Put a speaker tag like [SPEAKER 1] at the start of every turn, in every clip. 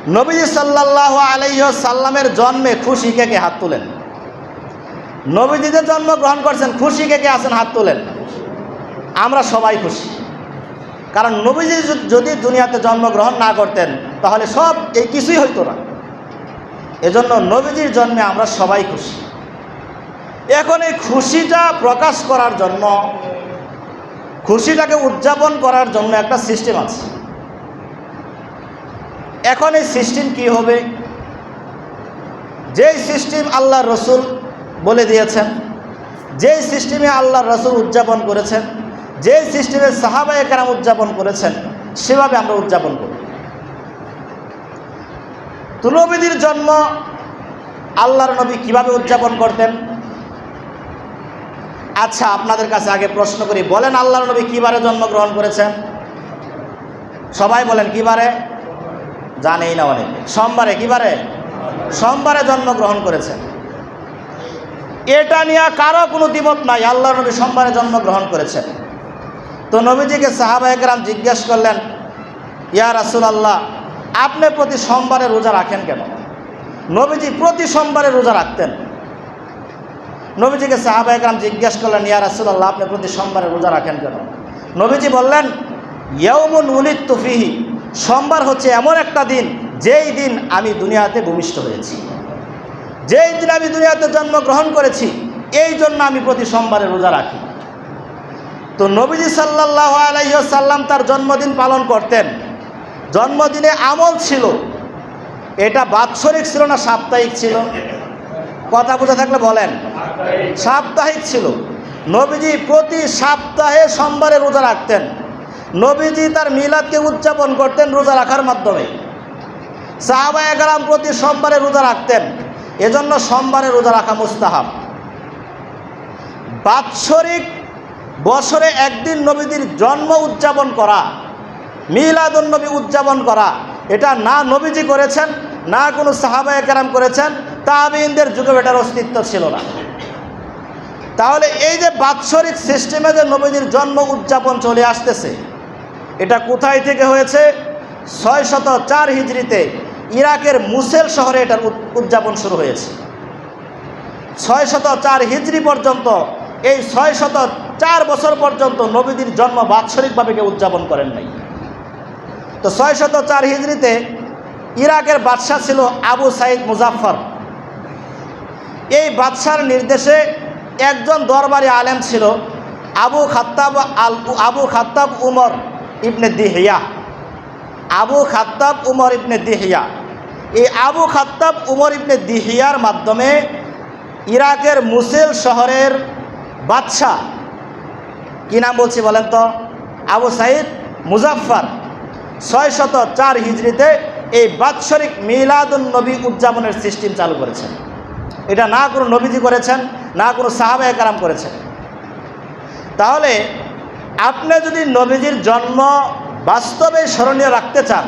[SPEAKER 1] নবীজি সাল্লাল্লাহু আলাইহি ওয়াসাল্লামের জন্মে খুশি কে কে হাত তোলেন? নবীজিদের জন্মগ্রহণ করছেন, খুশি কে কে আছেন হাত তোলেন? আমরা সবাই খুশি, কারণ নবীজি যদি দুনিয়াতে জন্মগ্রহণ না করতেন তাহলে সব এই কিছুই হইতো না। এজন্য নবীজির জন্মে আমরা সবাই খুশি। এখন এই খুশিটা প্রকাশ করার জন্য, খুশিটাকে উদযাপন করার জন্য একটা সিস্টেম আছে। এখন এই সিস্টেম কি হবে? যেই সিস্টেম আল্লাহর রসুল বলে দিয়েছেন, যেই সিস্টেমে আল্লাহর রসুল উদযাপন করেছেন, যেই সিস্টেমে সাহাবায়ে কেরাম উদযাপন করেছেন, সেভাবে আমরা উদযাপন করি। তো নবীর জন্ম আল্লাহর নবী কিভাবে উদযাপন করতেন? আচ্ছা, আপনাদের কাছে আগে প্রশ্ন করি, বলেন আল্লাহর নবী কিবারে জন্মগ্রহণ করেছেন? সবাই বলেন কিবারে? জানেই না অনেকে। সোমবারে। কিবারে? সোমবারে জন্মগ্রহণ করেছেন। এটা নিয়ে কারো কোনো দ্বিমত নাই, আল্লাহর নবী সোমবারে জন্মগ্রহণ করেছেন। তো নবীজিকে সাহাবায়ে কেরাম জিজ্ঞেস করলেন, ইয়া রাসূলুল্লাহ, আপনি প্রতি সোমবারে রোজা রাখেন কেন? নবীজি প্রতি সোমবারে রোজা রাখতেন। নবীজিকে সাহাবায়ে কেরাম জিজ্ঞেস করলেন, ইয়া রাসূলুল্লাহ, আপনি প্রতি সোমবারে রোজা রাখেন কেন? নবীজি বললেন, ইয়াউমুন উলিদতু ফিহি, সোমবার হচ্ছে এমন একটা দিন যেই দিন আমি দুনিয়াতে ভূমিষ্ঠ হয়েছি, যেই দিন আমি দুনিয়াতে জন্মগ্রহণ করেছি, এই জন্য আমি প্রতি সোমবারে রোজা রাখি। তো নবীজি সাল্লাল্লাহু আলাইহি ওয়াসাল্লাম তার জন্মদিন পালন করতেন। জন্মদিনে আমল ছিল, এটা বাৎসরিক ছিল না সাপ্তাহিক ছিল? কথা বুঝে থাকলে বলেন। সাপ্তাহিক ছিল। নবীজি প্রতি সপ্তাহে সোমবারে রোজা রাখতেন। নবীজি তার মিলাদকে উদযাপন করতেন রোজা রাখার মাধ্যমে। সাহাবায়ে কেরাম প্রতি সোমবারে রোজা রাখতেন, এজন্য সোমবারে রোজা রাখা মুস্তাহাব। বাৎসরিক বছরে একদিন নবীজির জন্ম উদযাপন করা, মিলাদুন নবী উদযাপন করা, এটা না নবীজি করেছেন, না কোনো সাহাবায়ে কেরাম করেছেন, তাবেঈনদের যুগে এটার অস্তিত্ব ছিল না। তাহলে এই যে বাৎসরিক সিস্টেমে যে নবীজির জন্ম উদযাপন চলে আসতেছে, এটা কোথায় থেকে হয়েছে? 604 হিজরিতে ইরাকের মুসেল শহরে এটার উদযাপন শুরু হয়েছে। 604 হিজরি পর্যন্ত, এই 604 বছর পর্যন্ত নবীজির জন্ম বাৎসরিকভাবে কেউ উদযাপন করেন নাই। তো 604 হিজরিতে ইরাকের বাদশাহ ছিল আবু সাইদ মুজাফফর। এই বাদশার নির্দেশে একজন দরবারি আলেম ছিল আবু খাত্তাব উমর ইবনে দিহিয়া। আবু খাত্তাব উমর ইবনে দিহিয়া, এই আবু খাত্তাব উমর ইবনে দিহিয়ার মাধ্যমে ইরাকের মুসেল শহরের বাদশাহ, কি নাম বলছি বলেন তো? আবু সাইদ মুজাফফর 604 হিজরিতে এই বাৎসরিক মিলাদুন নবী উদযাপনের সিস্টেম চালু করেছেন। এটা না কোনো নবীজি করেছেন, না কোনো সাহাবায়ে কেরাম করেছেন। তাহলে আপনি যদি নবীজির জন্ম বাস্তবে স্মরণীয় রাখতে চান,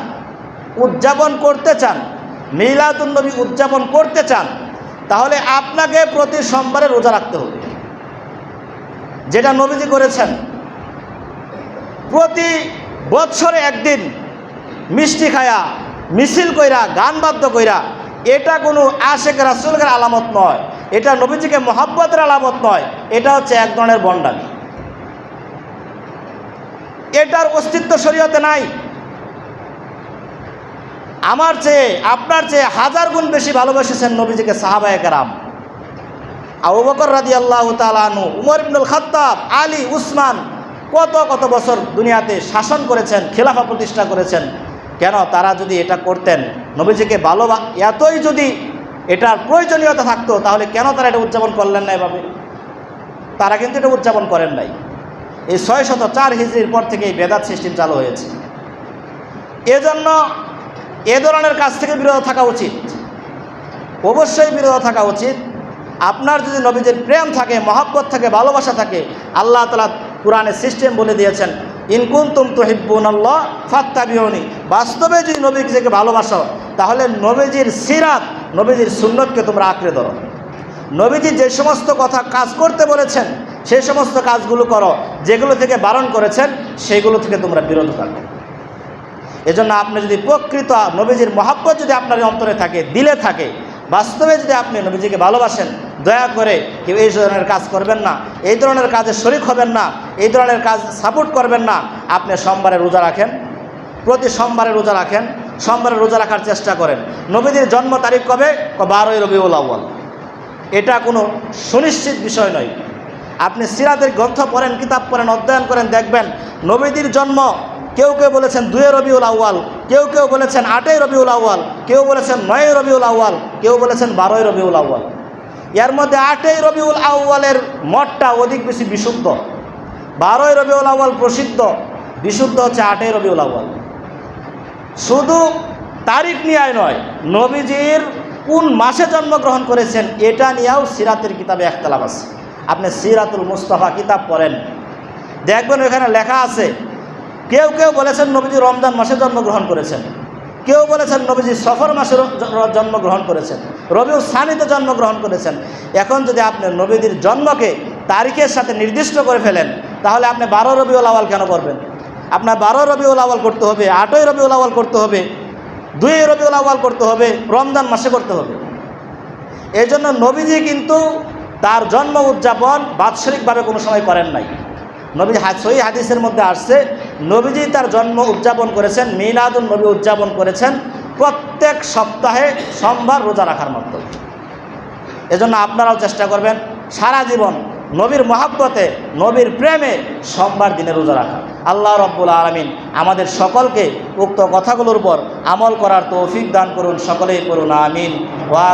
[SPEAKER 1] উদযাপন করতে চান, মিলাদুন নবী উদযাপন করতে চান, তাহলে আপনাকে প্রতি সোমবারে রোজা রাখতে হবে, যেটা নবীজি করেছেন। প্রতি বছরে একদিন মিষ্টি খায়া, মিছিল কইরা, গান বাদ্য কইরা, এটা কোনো আশেক রাসূলের আলামত নয়, এটা নবীজিকে মহব্বতের আলামত নয়, এটা হচ্ছে এক ধরনের বন্ডামি। এটার অস্তিত্ব শরীয়তে নাই। আমার চেয়ে, আপনার চেয়ে হাজার গুণ বেশি ভালোবেসেছেন নবীজিকে সাহাবায়ে কেরাম। আবু বকর রাদিয়াল্লাহু তাআলা আনহু, উমর ইবনুল খাত্তাব, আলী, উসমান কত কত বছর দুনিয়াতে শাসন করেছেন, খেলাফা প্রতিষ্ঠা করেছেন। কেন? তারা যদি এটা করতেন, নবীজিকে এতই যদি এটার প্রয়োজনীয়তা থাকতো, তাহলে কেন তারা এটা উদযাপন করলেন না এভাবে? তারা কিন্তু এটা উদযাপন করেন নাই। এই 604 হিজরির পর থেকে এই বেদাত সিস্টেম চালু হয়েছে। এজন্য এ ধরনের কাজ থেকে বিরত থাকা উচিত, অবশ্যই বিরত থাকা উচিত। আপনার যদি নবীজির প্রেম থাকে, মহব্বত থাকে, ভালোবাসা থাকে, আল্লাহ তাআলা কুরআনে সিস্টেম বলে দিয়েছেন, ইন কুনতুম তুহিব্বুনাল্লাহ ফাত্তাবিউনি। বাস্তবে যদি নবীজিকে ভালোবাসো, তাহলে নবীজির সিরাত, নবীজির সুন্নতকে তোমরা আঁকড়ে ধরো। নবীজি যে সমস্ত কথা কাজ করতে বলেছেন, সেই সমস্ত কাজগুলো করো, যেগুলো থেকে বারণ করেছেন সেগুলো থেকে তোমরা বিরত থাকো। এজন্য আপনি যদি প্রকৃত নবীজির মহব্বত যদি আপনার অন্তরে থাকে, দিলে থাকে, বাস্তবে যদি আপনি নবীজিকে ভালোবাসেন, দয়া করে কেউ এই ধরনের কাজ করবেন না, এই ধরনের কাজে শরিক হবেন না, এই ধরনের কাজ সাপোর্ট করবেন না। আপনি সোমবারে রোজা রাখেন, প্রতি সোমবারে রোজা রাখেন, সোমবারে রোজা রাখার চেষ্টা করেন। নবীজির জন্ম তারিখ কবে? 12ই রবিউল আউয়াল। এটা কোনো সুনিশ্চিত বিষয় নয়। আপনি সিরাতের গ্রন্থ পড়েন, কিতাব পড়েন, অধ্যয়ন করেন, দেখবেন নবীজির জন্ম কেউ কেউ বলেছেন 2 রবিউল আউয়াল, কেউ কেউ বলেছেন 8ই রবিউল আউয়াল, কেউ বলেছেন 9ই রবিউল আউয়াল, কেউ বলেছেন 12ই রবিউল আউয়াল। এর মধ্যে 8ই রবিউল আউয়ালের মতটা অধিক বেশি বিশুদ্ধ। 12ই রবিউল আউয়াল প্রসিদ্ধ, বিশুদ্ধ হচ্ছে 8ই রবিউল আউয়াল। শুধু তারিখ নিয়ে নয়, নবীজির কোন মাসে জন্মগ্রহণ করেছেন এটা নিয়েও সিরাতের কিতাবে একতলাফ আছে। আপনি সিরাতুল মুস্তাফা কিতাব পড়েন, দেখবেন ওখানে লেখা আছে, কেউ কেউ বলেছেন নবীজি রমজান মাসে জন্মগ্রহণ করেছেন, কেউ বলেছেন নবীজি সফর মাসে জন্মগ্রহণ করেছেন, রবিউল সানিতে জন্মগ্রহণ করেছেন। এখন যদি আপনি নবীজির জন্মকে তারিখের সাথে নির্দিষ্ট করে ফেলেন, তাহলে আপনি 12 রবিউল আউয়াল কেন করবেন? আপনার 12 রবিউল আউয়াল করতে হবে, 8ই রবিউল আউয়াল করতে হবে, 2 রবিউল আউয়াল করতে হবে, রমজান মাসে করতে হবে। এই জন্য নবীজি কিন্তু তার জন্ম উদযাপন বাৎসরিকভাবে কোনো সময় করেন নাই। নবী সহিহ হাদিসের মধ্যে আসছে, নবীজি তার জন্ম উদযাপন করেছেন, মিলাদুন নবী উদযাপন করেছেন প্রত্যেক সপ্তাহে সোমবার রোজা রাখার মাধ্যমে। এজন্য আপনারাও চেষ্টা করবেন সারা জীবন নবীর মহব্বতে, নবীর প্রেমে সোমবার দিনে রোজা রাখা। আল্লাহ রব্বুল আলামিন আমাদের সকলকে উক্ত কথাগুলোর উপর আমল করার তৌফিক দান করুন। সকলেই করুন আমিন। ওয়া